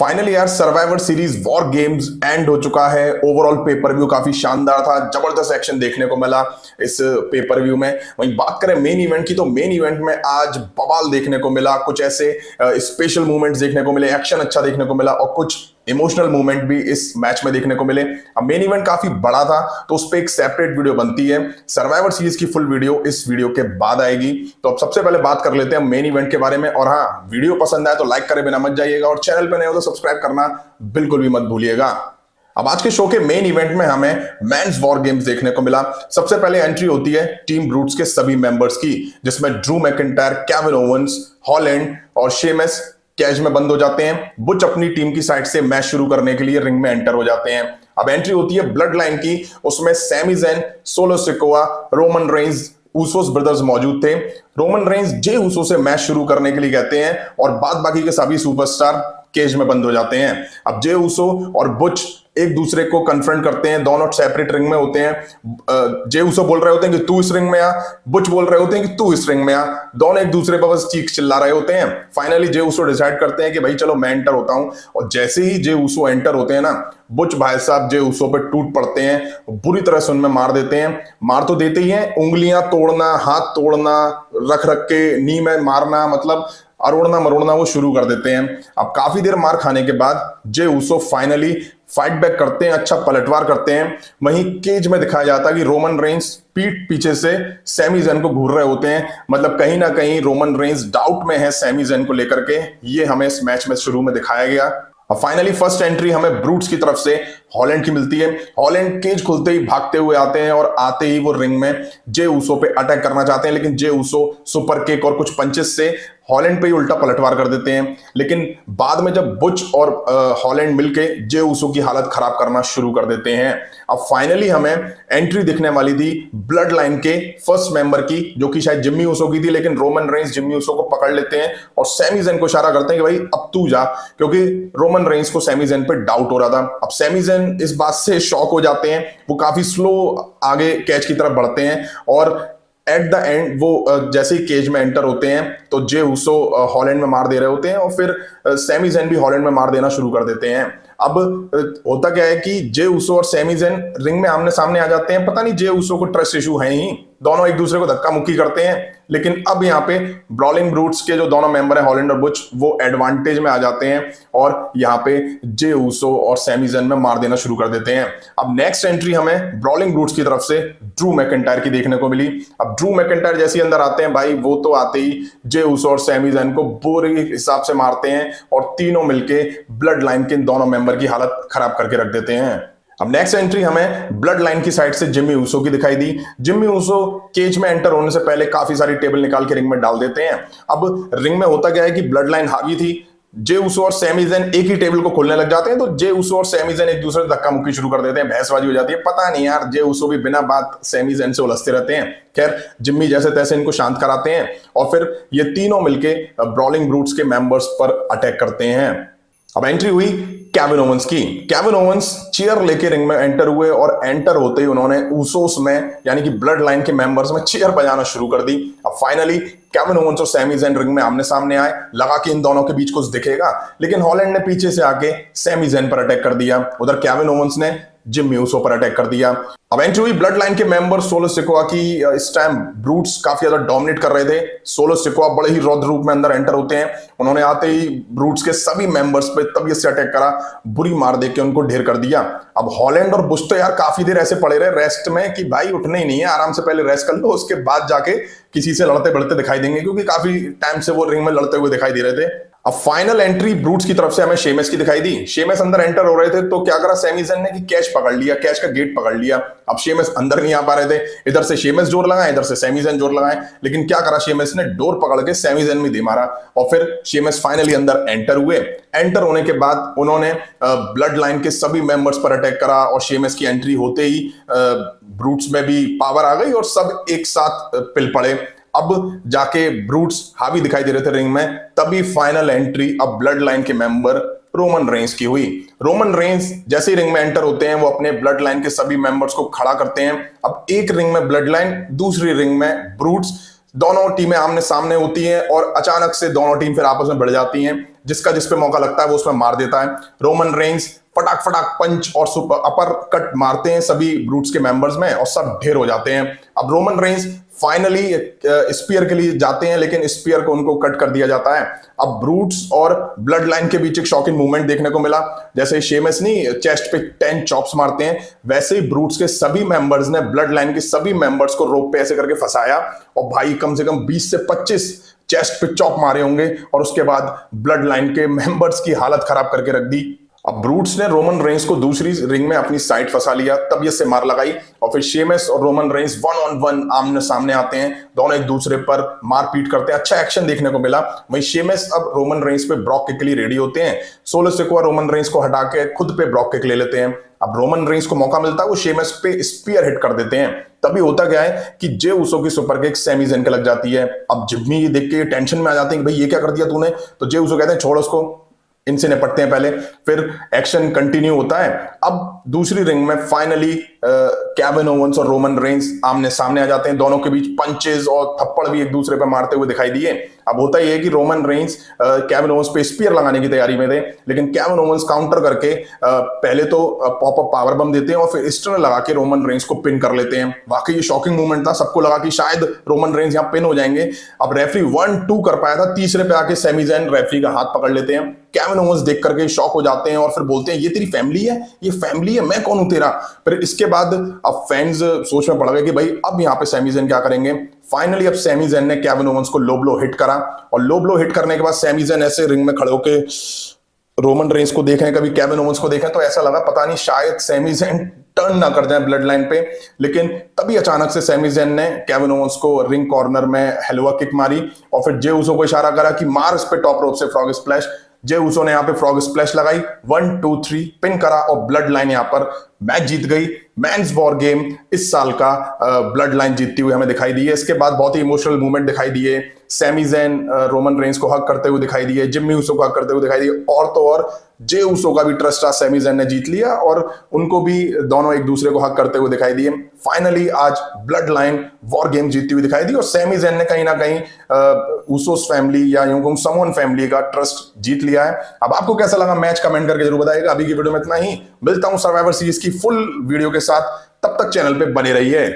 Finally यार survivor series war games and हो चुका है। ओवरऑल पेपर व्यू काफी शानदार था, जबरदस्त एक्शन देखने को मिला इस पेपर व्यू में। वहीं बात करें मेन इवेंट की, तो मेन इवेंट में आज बवाल देखने को मिला, कुछ ऐसे स्पेशल मूवमेंट्स देखने को मिले, एक्शन अच्छा देखने को मिला और कुछ इमोशनल मूवमेंट भी इस मैच में देखने को मिले। अब मेन इवेंट काफी बड़ा था तो उस पर एक सेपरेट वीडियो बनती है। सर्वाइवर सीरीज की फुल वीडियो इस वीडियो के बाद आएगी। तो अब सबसे पहले बात कर लेते हैं मेन इवेंट के बारे में। और हाँ, वीडियो पसंद आए तो लाइक करे बिना मत जाइएगा और चैनल पे नए हो तो सब्सक्राइब करना बिल्कुल भी मत भूलिएगा। अब आज के शो के मेन इवेंट में हमें मेंस वॉर गेम्स देखने को मिला। सबसे पहले एंट्री होती है टीम ब्रूट्स के सभी मेंबर्स की, जिसमें Drew McIntyre, Kevin Owens, Holland और शेमस कैच में बंद हो जाते हैं। बुच अपनी टीम की साइड से मैच शुरू करने के लिए रिंग में एंटर हो जाते हैं। अब एंट्री होती है ब्लड लाइन की, उसमें Sami Zayn, Solo Sikoa, Roman Reigns, Usos brothers मौजूद थे। रोमन रेंज जे ऊसो से मैच शुरू करने के लिए कहते हैं और बाद बाकी के सभी सुपरस्टार केज में बंद हो जाते हैं। अब जे ऊसो और बुच एक दूसरे को कन्फ्रंट करते हैं, दोनों सेपरेट रिंग में होते हैं। जे ऊसो बोल रहे होते हैं कि तू इस रिंग में आ, बुच बोल रहे होते हैं कि तू इस रिंग में आ। दोनों एक दूसरे पर बस चीख चिल्ला रहे होते हैं। फाइनली जे ऊसो डिसाइड करते हैं कि भाई चलो मैं एंटर होता हूं, और जैसे ही जे ऊसो एंटर होते हैं ना, बुच भाई साहब जे ऊसो पे टूट पड़ते हैं, बुरी तरह से उनमें मार देते हैं। मार तो देते ही हैं, उंगलियां तोड़ना, हाथ तोड़ना, रख रख के नी में मारना, मतलब अरोड़ना मरोड़ना वो शुरू कर देते हैं। अब काफी देर मार खाने के बाद Jey Uso finally fight back करते हैं, अच्छा पलटवार करते हैं। वहीं केज में दिखाया जाता है कि रोमन रेंज पीठ पीछे से सैमी ज़ैन को घूर रहे होते हैं, मतलब कहीं ना कहीं रोमन रेंज डाउट में है सैमी ज़ैन को लेकर के। ये हमें इस मैच में शुरू में दिखाया गया। और फाइनली फर्स्ट एंट्री हमें ब्रूट्स की तरफ से हॉलैंड की मिलती है। हॉलैंड केज खुलते ही भागते हुए आते हैं और आते ही वो रिंग में जे ऊसो पे अटैक करना चाहते हैं, लेकिन जे ऊसो सुपर किक और कुछ पंचेस से हॉलैंड पे ही उल्टा पलटवार कर देते हैं। लेकिन बाद में जब बुच और हॉलैंड मिलके जे ऊसो की हालत खराब करना शुरू कर देते हैं। अब फाइनली हमें एंट्री दिखने वाली थी ब्लड लाइन के फर्स्ट मेंबर की, जो कि शायद जिम्मी ऊसो की थी, लेकिन रोमन रेंज जिम्मी ऊसो को पकड़ लेते हैं और सैमी ज़ैन को इशारा करते हैं कि भाई अब तू जा, क्योंकि रोमन रेंज को सैमी ज़ैन पे डाउट हो रहा था। अब सैमी ज़ैन इस बात से शॉक हो जाते हैं, वो काफी स्लो आगे कैच की तरफ बढ़ते हैं और एट द एंड वो जैसे ही केज में एंटर होते हैं तो जे ऊसो हॉलैंड में मार दे रहे होते हैं और फिर सैमी ज़ैन भी हॉलैंड में मार देना शुरू कर देते हैं। अब होता क्या है कि जे ऊसो और सैमी ज़ैन रिंग में आमने सामने आ जाते हैं। पता नहीं जे ऊसो को ट्रस्ट इशू है ही, दोनों एक दूसरे को धक्का मुक्की करते हैं। लेकिन अब यहाँ पे ब्रॉलिंग ब्रूट्स के जो दोनों मेंबर हैं हॉलैंड और बुच, वो एडवांटेज में आ जाते हैं और यहाँ पे जे ऊसो और सैमी ज़ैन में मार देना शुरू कर देते हैं। अब नेक्स्ट एंट्री हमें ब्रॉलिंग ब्रूट्स की तरफ से ड्रू मैकिंटायर की देखने को मिली। अब ड्रू मैकिंटायर जैसे अंदर आते हैं भाई, वो तो आते ही जे ऊसो और सैमी ज़ैन को बुरे हिसाब से मारते हैं और तीनों मिलके ब्लड लाइन के दोनों मेंबर की हालत खराब करके रख देते हैं। अब नेक्स्ट एंट्री हमें ब्लड लाइन की साइड से जिम्मी ऊसो की दिखाई दी। जिम्मी ऊसो केज में एंटर होने से पहले काफी सारी टेबल निकाल के रिंग में डाल देते हैं। अब रिंग में होता क्या है कि ब्लड लाइन हावी थी, जे ऊसो और सैमी ज़ैन एक ही टेबल को खोलने लग जाते हैं, तो जे ऊसो और सैमी ज़ैन एक दूसरे से धक्का मुक्की शुरू कर देते हैं, बहसबाजी हो जाती है। पता नहीं यार, जे ऊसो भी बिना बात सैमी ज़ैन से उलझते रहते हैं। खैर, जिम्मी जैसे तैसे इनको शांत कराते हैं और फिर ये तीनों मिलके ब्रॉलिंग ब्रूट्स के मेंबर्स पर अटैक करते हैं। अब एंट्री हुई केविन ओवेंस की। केविन ओवेंस चेयर लेके रिंग में एंटर हुए और एंटर होते ही उन्होंने ऊसोस में, यानी कि ब्लड लाइन के मेंबर्स में चेयर बजाना शुरू कर दी। अब फाइनली केविन ओवेंस और सैमी ज़ैन रिंग में आमने सामने आए, लगा कि इन दोनों के बीच कुछ दिखेगा, लेकिन हॉलैंड ने पीछे से आके सैमी ज़ैन पर अटैक कर दिया। उधर केविन ओवेंस ने जिम्मी ऊसो पर अटैक कर दिया। अब एंट्री हुई ब्लड लाइन के मेंबर सोलो सिकोआ की। इस टाइम ब्रूट्स काफी ज्यादा डोमिनेट कर रहे थे। सोलो सिकोआ बड़े ही रौद्र रूप में अंदर एंटर होते हैं। उन्होंने आते ही ब्रूट्स के सभी मेंबर्स पे तबीयत से अटैक करा, बुरी मार दे के उनको ढेर कर दिया। अब हॉलैंड और बुश तो यार काफी देर ऐसे पड़े रहे रेस्ट में कि भाई उठने ही नहीं है, आराम से पहले रेस्ट कर लो, उसके बाद जाके किसी से लड़ते बढ़ते दिखाई देंगे, क्योंकि काफी टाइम से वो रिंग में लड़ते हुए दिखाई दे रहे थे। अब फाइनल एंट्री ब्रूट्स की तरफ से हमें शेमस की दिखाई दी। शेमस अंदर एंटर हो रहे थे तो क्या करा सैमी ज़ैन ने कि कैच पकड़ लिया, कैच का गेट पकड़ लिया। अब शेमस अंदर नहीं आ पा रहे थे, इधर से शेमस जोर लगाए, इधर से सैमी ज़ैन जोर लगाए, लेकिन क्या करा शेमस ने डोर पकड़ के सैमी ज़ैन में दे मारा और फिर शेमस फाइनली अंदर एंटर हुए। एंटर होने के बाद उन्होंने ब्लड लाइन के सभी मेंबर्स पर अटैक करा और शेमस की एंट्री होते ही ब्रूट्स में भी पावर आ गई और सब एक साथ पिल पड़े। अब जाके ब्रूट्स हावी दिखाई दे रहे थे रिंग में, तभी फाइनल एंट्री अब ब्लड लाइन के मेंबर रोमन रेंज की हुई। रोमन रेंज जैसे ही रिंग में एंटर होते हैं, वो अपने ब्लड लाइन के सभी मेंबर्स को खड़ा करते हैं। अब एक रिंग में ब्लड लाइन, दूसरी रिंग में ब्रूट्स, दोनों टीमें आमने सामने होती हैं और अचानक से दोनों टीम फिर आपस में भिड़ जाती हैं। जिसका जिस पे मौका लगता है वो उसमें मार देता है। रोमन रेंस फटाक फटाक पंच और सुपर अपर कट मारते हैं सभी ब्रूट्स के मेंबर्स में और सब ढेर हो जाते हैं। अब रोमन रेंस फाइनली स्पीयर के लिए जाते हैं, लेकिन स्पीयर को उनको कट कर दिया जाता है। अब ब्रूट्स और ब्लड लाइन के बीच एक शॉकिंग मूवमेंट देखने को मिला। जैसे शेमस नहीं चेस्ट पे 10 चॉप्स मारते हैं, वैसे ही ब्रूट्स के सभी मेंबर्स ने ब्लड लाइन के सभी मेंबर्स को रोप पे ऐसे करके फंसाया और भाई कम से कम 20 से 25 चेस्ट पे चॉप मारे होंगे और उसके बाद ब्लड लाइन के मेंबर्स की हालत खराब करके रख दी। अब ब्रूट्स ने रोमन रेंस को दूसरी रिंग में अपनी साइड फंसा लिया, तब से मार लगाई और फिर शेमस और रोमन रेंस 1-on-1 आमने सामने आते हैं, दोनों एक दूसरे पर मारपीट करते हैं। अच्छा एक्शन देखने को मिला। वहीं शेमस अब रोमन रेंस पे ब्रॉक किक के लिए रेडी होते हैं। सोलो सिकोआ रोमन रेंस को हटा के खुद पे ब्रॉक किक ले लेते हैं। अब रोमन रेंस को मौका मिलता है, वो शेमस पे स्पीयर हिट कर देते हैं। तभी होता क्या है कि जे उसो की सुपर किक सैमी ज़ेन के लग जाती है। अब जिम्मी ये देख के टेंशन में आ जाते हैं कि भाई ये क्या कर दिया तूने, तो जे उसो कहते हैं छोड़ उसको, इनसे निपटते हैं पहले। फिर एक्शन कंटिन्यू होता है। अब दूसरी रिंग में फाइनली केविन ओवेंस और रोमन रेंस आमने सामने आ जाते हैं। दोनों के बीच पंचेस और थप्पड़ भी एक दूसरे पर मारते हुए दिखाई दिए। अब होता यह है कि रोमन रेंस केविन ओवेंस पे स्पीयर लगाने की तैयारी में थे, लेकिन केविन ओवेंस काउंटर करके पहले तो पॉप अप पावर बम देते हैं और फिर स्टर्न लगा के रोमन रेंस को पिन कर लेते हैं। वाकई ये शॉकिंग मूवमेंट था, सबको लगा कि शायद रोमन रेंस यहाँ पिन हो जाएंगे। अब रेफरी 1-2 कर पाया था, तीसरे पे आके सैमी ज़ेन रेफरी का हाथ पकड़ लेते हैं। केविन ओवेंस देख करके शॉक हो जाते हैं और फिर बोलते हैं ये तेरी फैमिली है, ये फैमिली है, मैं कौन हूं तेरा। फिर इसके बाद अब फैंस सोच में पड़ गए कि भाई अब यहाँ पे सैमी ज़ेन क्या करेंगे। फाइनली अब सैमी ज़ेन ने केविन ओवेंस को लो ब्लो हिट करा और लो ब्लो हिट करने के बाद सैमी ज़ेन ऐसे रिंग में खड़े होके रोमन रेंस को देखें, कभी केविन ओवेंस को देखें, तो ऐसा लगा पता नहीं शायद सैमी ज़ेन टर्न ना कर जाए ब्लड लाइन पे। लेकिन तभी अचानक से सैमी ज़ेन ने केविन ओवेंस को रिंग कॉर्नर में हेलुआ किक मारी और फिर जे उसो को इशारा करा कि मार इस पे टॉप रोप से फ्रॉग स्प्लैश। जे उसो ने यहाँ पे फ्रॉग स्प्लैश लगाई, 1-2-3 पिन करा और ब्लड लाइन यहाँ पर मैच जीत गई। मेंस वॉर गेम इस साल का ब्लड लाइन जीतती हुई हमें दिखाई दी है। इसके बाद बहुत ही इमोशनल मूवमेंट दिखाई दिए। सैमी ज़ेन रोमन रेंस को हक करते हुए दिखाई दिए, जिम्मी उसो को हक करते हुए दिखाई दिए, और तो और जे उसो का भी ट्रस्ट आज सैमी ज़ेन ने जीत लिया और उनको भी दोनों एक दूसरे को हक करते हुए दिखाई दिए। फाइनली आज ब्लड लाइन वॉर गेम जीतती हुई दिखाई दी और सैमी ज़ेन ने कहीं ना कहीं उसोस फैमिली या यूं कहूं समवन फैमिली का ट्रस्ट जीत लिया है। अब आपको कैसा लगा मैच कमेंट करके जरूर बताइएगा। अभी की वीडियो में इतना ही, मिलता हूं सर्वाइवर सीरीज की फुल वीडियो के साथ, तब तक चैनल पे बने रहिए।